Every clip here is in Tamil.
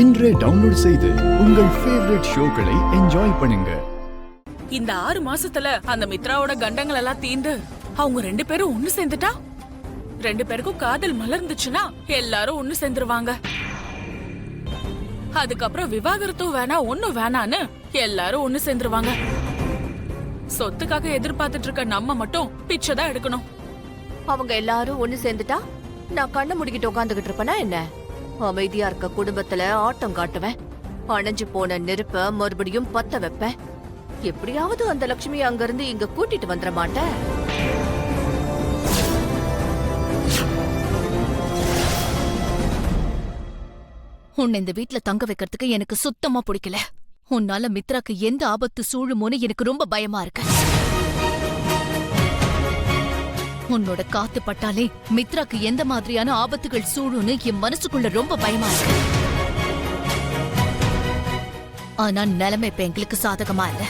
இன்றே டவுன்லோட் செய்து உங்கள் ஃபேவரட் ஷோக்களை என்ஜாய் பண்ணுங்க. இந்த 6 மாசத்துல அந்த மித்ராவோட கண்டங்கள் எல்லாம் தீந்து அவங்க 2 பேரும் ஒண்ணு சேர்ந்துட்டா 2 பேருக்கும் காதல் மலர்ந்துச்சுன்னா எல்லாரும் ஒண்ணு சேர்ந்துருவாங்க. அதுக்கப்புறம் விவாகரத்தும் வேணாம் ஒண்ணும் வேணான்னு எல்லாரும் ஒண்ணு சேர்ந்துருவாங்க. சொத்துக்காக எதிர்பார்த்துட்டு இருக்க நம்ம மட்டும் பிச்சைதான் எடுக்கணும். அவங்க எல்லாரும் ஒண்ணு சேர்ந்துட்டா நான் கண்ணை முடிக்கிட்டு உட்காந்துகிட்டு இருப்பேனா என்ன? அமைதியா இருக்க குடும்பத்துல ஆட்டம் காட்டுவேன். அணைஞ்சு போன நெருப்ப மறுபடியும் பத்த வைப்பேன். எப்படியாவது அந்த லட்சுமி அங்க இருந்து இங்க கூட்டிட்டு வந்துட மாட்டேன். உன்னை இந்த வீட்ல தங்க வைக்கிறதுக்கு எனக்கு சுத்தமா பிடிக்கல. உன்னால மித்ராக்கு எந்த ஆபத்து சூழுமோன்னு எனக்கு ரொம்ப பயமா இருக்கு. உன்னோட காத்து பட்டாலே மித்ராக்கு எந்த மாதிரியான ஆபத்துகள் சூழுன்னு என் மனசுக்குள்ள ரொம்ப பயமா இருக்கு. ஆனா நிலைமை இப்ப எங்களுக்கு சாதகமா இல்ல.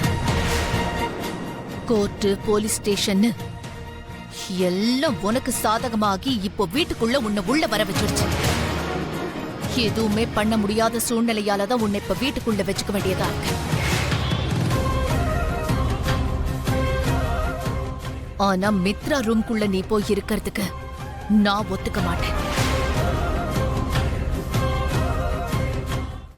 கோர்ட்டு, போலீஸ் ஸ்டேஷன் எல்லாம் உனக்கு சாதகமாகி இப்போ வீட்டுக்குள்ள உன்னை உள்ள வர வச்சிருச்சு. எதுவுமே பண்ண முடியாத சூழ்நிலையாலதான் உன்னை இப்ப வீட்டுக்குள்ள வச்சுக்க வேண்டியதா இருக்கு. ஆனா மித்ரா ரூம்குள்ள நீ போய் இருக்கிறதுக்கு நான் ஒத்துக்க மாட்டேன்.